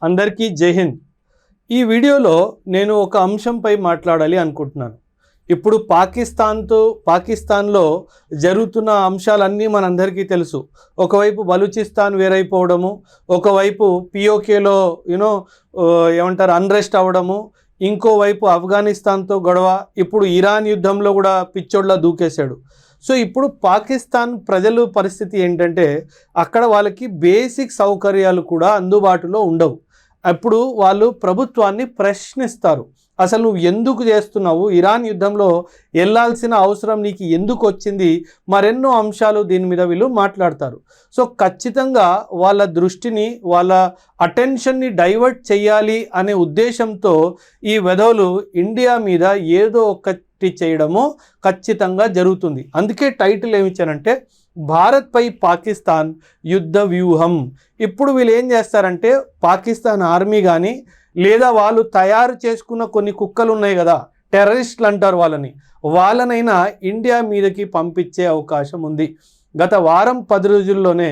అందరికీ జై హింద్. ఈ వీడియోలో నేను ఒక అంశంపై మాట్లాడాలి అనుకుంటున్నాను. ఇప్పుడు పాకిస్తాన్లో జరుగుతున్న అంశాలన్నీ మనందరికీ తెలుసు. ఒకవైపు బలూచిస్తాన్ వేరైపోవడము, ఒకవైపు పిఓకేలో ఏమంటారు అన్రెస్ట్ అవ్వడము, ఇంకోవైపు ఆఫ్ఘనిస్తాన్తో గొడవ, ఇప్పుడు ఇరాన్ యుద్ధంలో కూడా పిచ్చోడ్లా దూకేశాడు. సో ఇప్పుడు పాకిస్తాన్ ప్రజల పరిస్థితి ఏంటంటే అక్కడ వాళ్ళకి బేసిక్ సౌకర్యాలు కూడా అందుబాటులో ఉండవు. అప్పుడు వాళ్ళు ప్రభుత్వాన్ని ప్రశ్నిస్తారు, అసలు నువ్వు ఎందుకు చేస్తున్నావు, ఇరాన్ యుద్ధంలో వెళ్ళాల్సిన అవసరం నీకు ఎందుకు వచ్చింది, మరెన్నో అంశాలు దీని మీద వీళ్ళు మాట్లాడతారు. సో ఖచ్చితంగా వాళ్ళ దృష్టిని, వాళ్ళ అటెన్షన్ని డైవర్ట్ చేయాలి అనే ఉద్దేశంతో ఈ వెధవులు ఇండియా మీద ఏదో ఒకటి చేయడము ఖచ్చితంగా జరుగుతుంది. అందుకే టైటిల్ ఏమిచ్చానంటే భారత్పై పాకిస్తాన్ యుద్ధ వ్యూహం. ఇప్పుడు వీళ్ళు ఏం చేస్తారంటే పాకిస్తాన్ ఆర్మీ కానీ లేదా వాళ్ళు తయారు చేసుకున్న కొన్ని కుక్కలు ఉన్నాయి కదా, టెర్రరిస్టులు అంటారు వాళ్ళనైనా ఇండియా మీదకి పంపించే అవకాశం ఉంది. గత వారం 10 రోజుల్లోనే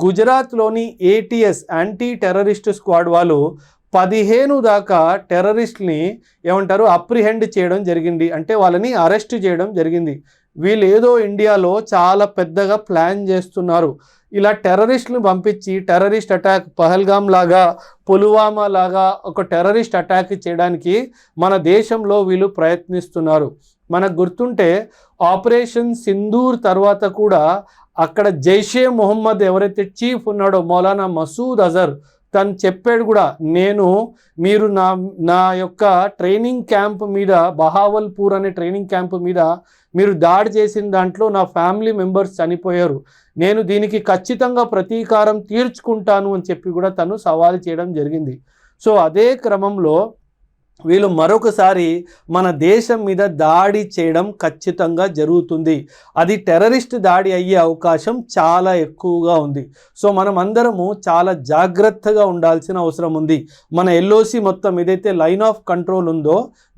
గుజరాత్లోని ATS యాంటీ టెర్రరిస్ట్ స్క్వాడ్ వాళ్ళు 15 దాకా టెర్రరిస్ట్ని అప్రిహెండ్ చేయడం జరిగింది, అంటే వాళ్ళని అరెస్ట్ చేయడం జరిగింది. వీళ్ళు ఏదో ఇండియాలో చాలా పెద్దగా ప్లాన్ చేస్తున్నారు. ఇలా టెర్రరిస్ట్ని పంపించి టెర్రరిస్ట్ అటాక్ పహల్గామ్ లాగా, పుల్వామా లాగా ఒక టెర్రరిస్ట్ అటాక్ చేయడానికి మన దేశంలో వీళ్ళు ప్రయత్నిస్తున్నారు. మనకు గుర్తుంటే ఆపరేషన్ సింధూర్ తర్వాత కూడా అక్కడ జైషే మొహమ్మద్ ఎవరైతే చీఫ్ ఉన్నాడో మౌలానా మసూద్ అజర్, తను చెప్పాడు కూడా, మీరు నా యొక్క ట్రైనింగ్ క్యాంప్ మీద, బహావల్పూర్ అనే ట్రైనింగ్ క్యాంప్ మీద మీరు దాడి చేసిన దాంట్లో నా ఫ్యామిలీ మెంబర్స్ చనిపోయారు, నేను దీనికి ఖచ్చితంగా ప్రతీకారం తీర్చుకుంటాను అని చెప్పి కూడా తను సవాల్ చేయడం జరిగింది. సో అదే క్రమంలో వీళ్ళు మరొకసారి మన దేశం మీద దాడి చేయడం ఖచ్చితంగా జరుగుతుంది. అది టెర్రరిస్ట్ దాడి అయ్యే అవకాశం చాలా ఎక్కువగా ఉంది. సో మనం అందరము చాలా జాగ్రత్తగా ఉండాల్సిన అవసరం ఉంది. మన LOC మొత్తం ఏదైతే లైన్ ఆఫ్ కంట్రోల్ ఉందో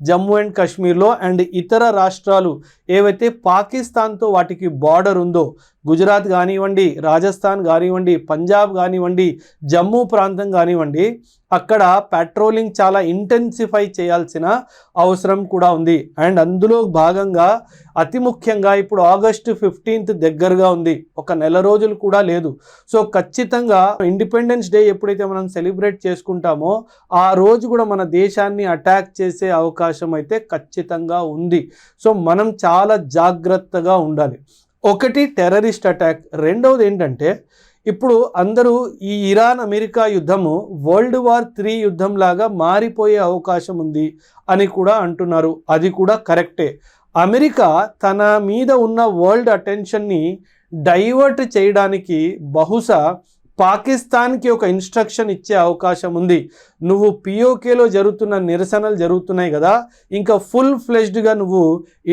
జమ్మూ అండ్ కాశ్మీర్లో అండ్ ఇతర రాష్ట్రాలు ఏవైతే పాకిస్తాన్తో వాటికి బార్డర్ ఉందో, గుజరాత్ కానివ్వండి, రాజస్థాన్ కానివ్వండి, పంజాబ్ కానివ్వండి, జమ్మూ ప్రాంతం కానివ్వండి, అక్కడ పెట్రోలింగ్ చాలా ఇంటెన్సిఫై చేయాల్సిన అవసరం కూడా ఉంది. అండ్ అందులో భాగంగా అతి ముఖ్యంగా ఇప్పుడు ఆగస్టు 15 దగ్గరగా ఉంది, ఒక నెల రోజులు కూడా లేదు. సో ఖచ్చితంగా ఇండిపెండెన్స్ డే ఎప్పుడైతే మనం సెలబ్రేట్ చేసుకుంటామో ఆ రోజు కూడా మన దేశాన్ని అటాక్ చేసే అవకాశం అయితే ఖచ్చితంగా ఉంది. సో మనం చాలా జాగ్రత్తగా ఉండాలి. ఒకటి టెర్రరిస్ట్ అటాక్, రెండవది ఏంటంటే ఇప్పుడు అందరూ ఈ ఇరాన్ అమెరికా యుద్ధము World War III యుద్ధం లాగా మారిపోయే అవకాశం ఉంది అని కూడా అంటున్నారు. అది కూడా కరెక్టే. అమెరికా తన మీద ఉన్న వరల్డ్ అటెన్షన్ని డైవర్ట్ చేయడానికి బహుశా పాకిస్తాన్కి ఒక ఇన్స్ట్రక్షన్ ఇచ్చే అవకాశం ఉంది. నువ్వు POKలో జరుగుతున్న నిరసనలు జరుగుతున్నాయి కదా, ఇంకా ఫుల్ ఫ్లెజ్డ్గా నువ్వు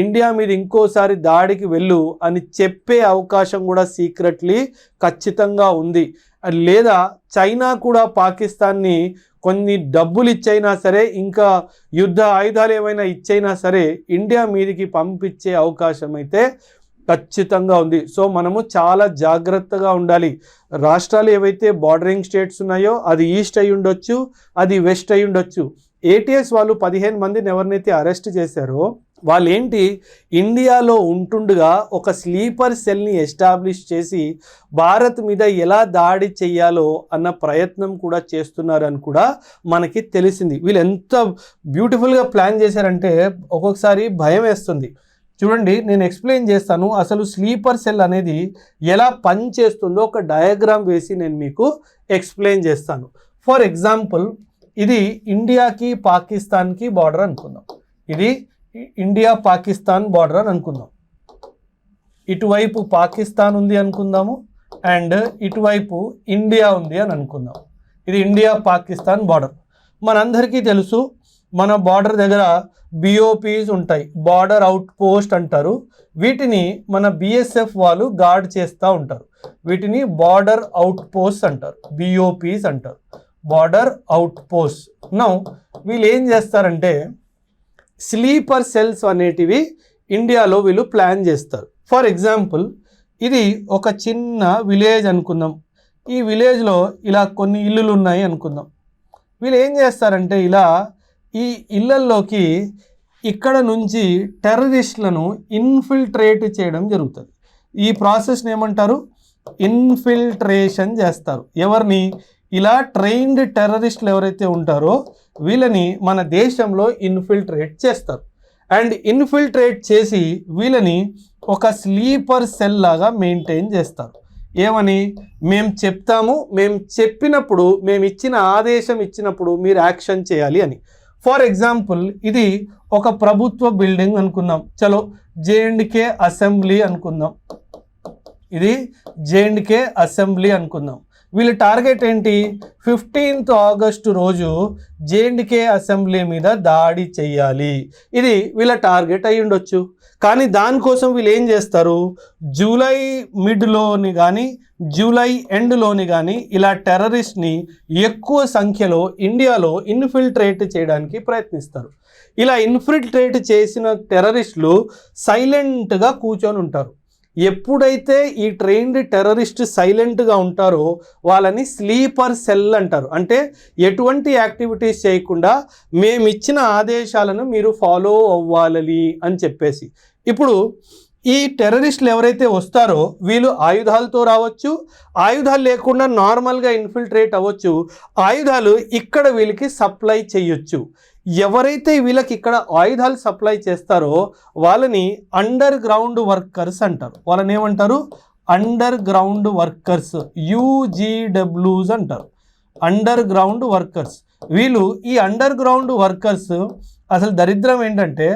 ఇండియా మీద ఇంకోసారి దాడికి వెళ్ళు అని చెప్పే అవకాశం కూడా సీక్రెట్లీ ఖచ్చితంగా ఉంది. లేదా చైనా కూడా పాకిస్తాన్ని కొన్ని డబ్బులు ఇచ్చైనా సరే, ఇంకా యుద్ధ ఆయుధాలు ఏమైనా ఇచ్చైనా సరే ఇండియా మీదకి పంపించే అవకాశం అయితే ఖచ్చితంగా ఉంది. సో మనము చాలా జాగ్రత్తగా ఉండాలి. రాష్ట్రాలు ఏవైతే బార్డరింగ్ స్టేట్స్ ఉన్నాయో అది ఈస్ట్ అయి ఉండొచ్చు, అది వెస్ట్ అయి ఉండొచ్చు. ATS వాళ్ళు 15 మందిని ఎవరినైతే అరెస్ట్ చేశారో వాళ్ళు ఏంటి, ఇండియాలో ఉంటుండగా ఒక స్లీపర్ సెల్ని ఎస్టాబ్లిష్ చేసి భారత్ మీద ఎలా దాడి చేయాలో అన్న ప్రయత్నం కూడా చేస్తున్నారని కూడా మనకి తెలిసింది. వీళ్ళు ఎంత బ్యూటిఫుల్గా ప్లాన్ చేశారంటే ఒక్కొక్కసారి భయం వేస్తుంది. చూడండి, నేను ఎక్స్ప్లెయిన్ చేస్తాను అసలు స్లీపర్ సెల్ అనేది ఎలా పనిచేస్తుందో ఒక డయాగ్రామ్ వేసి నేను మీకు ఎక్స్ప్లెయిన్ చేస్తాను. ఫర్ ఎగ్జాంపుల్, ఇది ఇండియాకి పాకిస్తాన్కి బార్డర్ అనుకుందాం. ఇది ఇండియా పాకిస్తాన్ బార్డర్ అని అనుకుందాం. ఇటువైపు పాకిస్తాన్ ఉంది అనుకుందాము అండ్ ఇటువైపు ఇండియా ఉంది అని అనుకుందాం. ఇది ఇండియా పాకిస్తాన్ బార్డర్. మనందరికీ తెలుసు మన బార్డర్ దగ్గర BOPs ఉంటాయి, బార్డర్ అవుట్ పోస్ట్ అంటారు. వీటిని మన BSF వాళ్ళు గార్డ్ చేస్తూ ఉంటారు. వీటిని బార్డర్ అవుట్ పోస్ట్ అంటారు, BOPs అంటారు, బార్డర్ అవుట్ పోస్ట్. నౌ వీళ్ళు ఏం చేస్తారంటే స్లీపర్ సెల్స్ అనేటివి ఇండియాలో వీళ్ళు ప్లాన్ చేస్తారు. ఫర్ ఎగ్జాంపుల్, ఇది ఒక చిన్న విలేజ్ అనుకుందాం. ఈ విలేజ్లో ఇలా కొన్ని ఇల్లులు ఉన్నాయి అనుకుందాం. వీళ్ళు ఏం చేస్తారంటే ఇలా ఈ ఇళ్లల్లోకి ఇక్కడ నుంచి టెర్రరిస్టులను ఇన్ఫిల్ట్రేట్ చేయడం జరుగుతుంది. ఈ ప్రాసెస్ని ఏమంటారు? ఇన్ఫిల్ట్రేషన్ చేస్తారు. ఎవరిని? ఇలా ట్రైన్డ్ టెర్రరిస్టులు ఎవరైతే ఉంటారో వీళ్ళని మన దేశంలో ఇన్ఫిల్ట్రేట్ చేస్తారు. అండ్ ఇన్ఫిల్ట్రేట్ చేసి వీళ్ళని ఒక స్లీపర్ సెల్ లాగా మెయింటైన్ చేస్తారు. ఏమని? మేము చెప్తాము, మేము చెప్పినప్పుడు, మేము ఇచ్చిన ఆదేశం ఇచ్చినప్పుడు మీరు యాక్షన్ చేయాలి అని. ఫర్ ఎగ్జాంపుల్, ఇది ఒక ప్రభుత్వ బిల్డింగ్ అనుకుందాం. చలో జేఎండ్కే అసెంబ్లీ అనుకుందాం. ఇది జేఎండ్కే అసెంబ్లీ అనుకుందాం. వీళ్ళ టార్గెట్ ఏంటి? 15th ఆగస్టు రోజు జేఎండ్కే అసెంబ్లీ మీద దాడి చెయ్యాలి. ఇది వీళ్ళ టార్గెట్ అయి ఉండొచ్చు. కానీ దానికోసం వీళ్ళు ఏం చేస్తారు? జూలై మిడ్లోని కానీ జూలై ఎండ్లోని కానీ ఇలా టెర్రరిస్ట్ని ఎక్కువ సంఖ్యలో ఇండియాలో ఇన్ఫిల్ట్రేట్ చేయడానికి ప్రయత్నిస్తారు. ఇలా ఇన్ఫిల్ట్రేట్ చేసిన టెర్రరిస్టులు సైలెంట్గా కూర్చొని ఉంటారు. ఎప్పుడైతే ఈ ట్రైన్డ్ టెర్రరిస్ట్ సైలెంట్గా ఉంటారో వాళ్ళని స్లీపర్ సెల్ అంటారు. అంటే ఎటువంటి యాక్టివిటీస్ చేయకుండా మేము ఇచ్చిన ఆదేశాలను మీరు ఫాలో అవ్వాలి అని చెప్పేసి. ఇప్పుడు ఈ టెర్రరిస్టులు ఎవరైతే వస్తారో వీళ్ళు ఆయుధాలతో రావచ్చు, ఆయుధాలు లేకుండా నార్మల్గా ఇన్ఫిల్ట్రేట్ అవ్వచ్చు, ఆయుధాలు ఇక్కడ వీళ్ళకి సప్లై చేయొచ్చు. ఎవరైతే వీళ్ళకి ఇక్కడ ఆయుధాలు సప్లై చేస్తారో వాళ్ళని అండర్ గ్రౌండ్ వర్కర్స్ అంటారు. వాళ్ళని ఏమంటారు? అండర్ గ్రౌండ్ వర్కర్స్, UGWs అంటారు. Under ground workers. వీళ్ళు ఈ అండర్ గ్రౌండ్ వర్కర్స్ అసలు దరిద్రం ఏంటంటే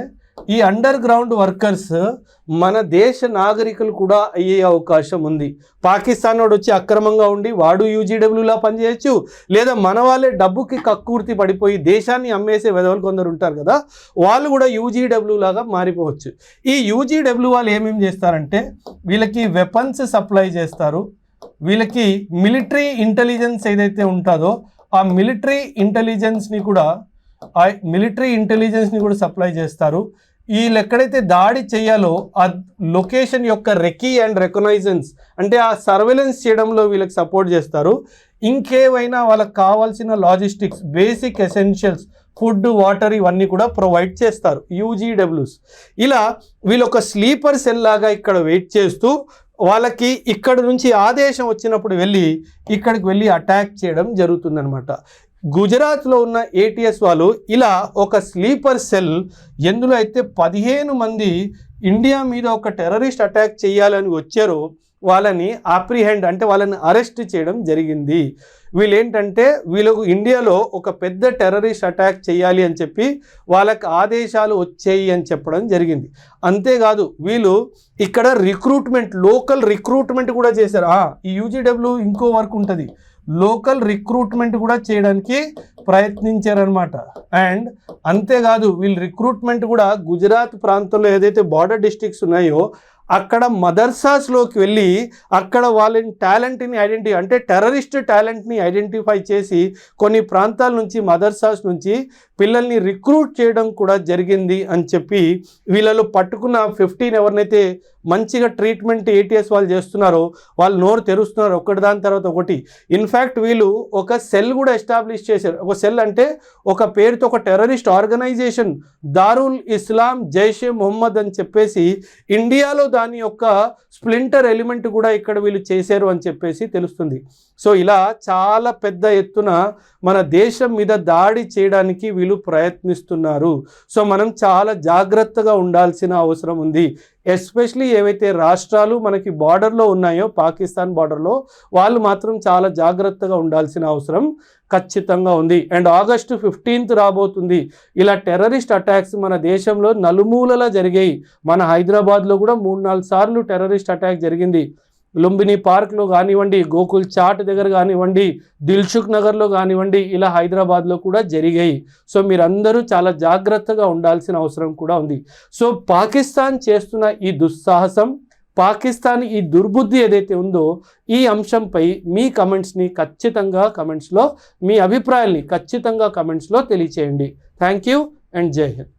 ఈ అండర్ గ్రౌండ్ వర్కర్స్ మన దేశ నాగరికులు కూడా అయ్యే అవకాశం ఉంది. పాకిస్తాన్ వాడు వచ్చి అక్రమంగా ఉండి వాడు UGWలా పనిచేయచ్చు, లేదా మన వాళ్ళే డబ్బుకి కక్కుర్తి పడిపోయి దేశాన్ని అమ్మేసే వెధవలు కొందరు ఉంటారు కదా, వాళ్ళు కూడా UGW లాగా మారిపోవచ్చు. ఈ UGW వాళ్ళు ఏమేమి చేస్తారంటే వీళ్ళకి వెపన్స్ సప్లై చేస్తారు, వీళ్ళకి మిలిటరీ ఇంటెలిజెన్స్ ఏదైతే ఉంటుందో ఆ మిలిటరీ ఇంటెలిజెన్స్ని కూడా సప్లై చేస్తారు. వీళ్ళు ఎక్కడైతే దాడి చేయాలో ఆ లొకేషన్ యొక్క రెకీ అండ్ రెకగ్నైజెన్స్ అంటే ఆ సర్వేలెన్స్ చేయడంలో వీళ్ళకి సపోర్ట్ చేస్తారు. ఇంకేమైనా వాళ్ళకి కావాల్సిన logistics, basic essentials, food, water ఇవన్నీ కూడా ప్రొవైడ్ చేస్తారు UGWs. ఇలా వీళ్ళు ఒక స్లీపర్ సెల్ లాగా ఇక్కడ వెయిట్ చేస్తూ వాళ్ళకి ఇక్కడ నుంచి ఆదేశం వచ్చినప్పుడు ఇక్కడికి వెళ్ళి అటాక్ చేయడం జరుగుతుందన్నమాట. గుజరాత్లో ఉన్న ATS వాళ్ళు ఇలా ఒక స్లీపర్ సెల్ ఎందులో అయితే 15 మంది ఇండియా మీద ఒక టెర్రరిస్ట్ అటాక్ చేయాలని వచ్చారో వాళ్ళని అప్రిహెండ్ అంటే వాళ్ళని అరెస్ట్ చేయడం జరిగింది. వీళ్ళేంటంటే వీళ్ళకు ఇండియాలో ఒక పెద్ద టెర్రరిస్ట్ అటాక్ చేయాలి అని చెప్పి వాళ్ళకి ఆదేశాలు వచ్చాయి అని చెప్పడం జరిగింది. అంతేకాదు వీళ్ళు ఇక్కడ రిక్రూట్మెంట్, లోకల్ రిక్రూట్మెంట్ కూడా చేశారు. ఈ UGW ఇంకో వర్క్ ఉంటుంది, లోకల్ రిక్రూట్మెంట్ కూడా చేయడానికి ప్రయత్నించారనమాట. అండ్ అంతేకాదు వీళ్ళు రిక్రూట్మెంట్ కూడా గుజరాత్ ప్రాంతంలో ఏదైతే బార్డర్ డిస్ట్రిక్ట్స్ ఉన్నాయో అక్కడ మదర్సాస్లోకి వెళ్ళి అక్కడ వాళ్ళని టాలెంట్ని అంటే టెర్రరిస్ట్ టాలెంట్ని ఐడెంటిఫై చేసి కొన్ని ప్రాంతాల నుంచి మదర్సాస్ నుంచి పిల్లల్ని రిక్రూట్ చేయడం కూడా జరిగింది అని చెప్పి వీళ్ళలో పట్టుకున్న 15 ఎవరినైతే మంచిగా ట్రీట్మెంట్ ATS వాళ్ళు చేస్తున్నారో వాళ్ళు నోరు తెరుస్తున్నారు ఒకటి దాని తర్వాత ఒకటి. ఇన్ఫ్యాక్ట్ వీళ్ళు ఒక సెల్ కూడా ఎస్టాబ్లిష్ చేశారు. ఒక సెల్ అంటే ఒక పేరుతో ఒక టెర్రరిస్ట్ ఆర్గనైజేషన్ దారుల్ ఇస్లాం జైషే మొహమ్మద్ అని చెప్పేసి ఇండియాలో దాని యొక్క స్ప్లింటర్ ఎలిమెంట్ కూడా ఇక్కడ వీళ్ళు చేశారు అని చెప్పేసి తెలుస్తుంది. సో ఇలా చాలా పెద్ద ఎత్తున మన దేశం మీద దాడి చేయడానికి వీళ్ళు ప్రయత్నిస్తున్నారు. సో మనం చాలా జాగ్రత్తగా ఉండాల్సిన అవసరం ఉంది. ఎస్పెషలీ ఏవైతే రాష్ట్రాలు మనకి బార్డర్లో ఉన్నాయో పాకిస్తాన్ బార్డర్లో వాళ్ళు మాత్రం చాలా జాగ్రత్తగా ఉండాల్సిన అవసరం ఖచ్చితంగా ఉంది. అండ్ ఆగస్టు 15th రాబోతుంది. ఇలా టెర్రరిస్ట్ అటాక్స్ మన దేశంలో నలుమూలలా జరిగాయి. మన హైదరాబాద్లో కూడా 3-4 సార్లు టెర్రరిస్ట్ అటాక్ జరిగింది. లుంబిని పార్క్లో కానివ్వండి, గోకుల్ చాట్ దగ్గర కానివ్వండి, దిల్సుఖ్ నగర్లో కానివ్వండి, ఇలా హైదరాబాద్లో కూడా జరిగాయి. సో మీరందరూ చాలా జాగ్రత్తగా ఉండాల్సిన అవసరం కూడా ఉంది. సో పాకిస్తాన్ చేస్తున్న ఈ దుస్సాహసం, పాకిస్తాన్ ఈ దుర్బుద్ధి ఏదైతే ఉందో ఈ అంశంపై మీ కమెంట్స్ని ఖచ్చితంగా కమెంట్స్లో మీ అభిప్రాయాల్ని ఖచ్చితంగా కమెంట్స్లో తెలియచేయండి. థ్యాంక్ యూ అండ్ జై హింద్.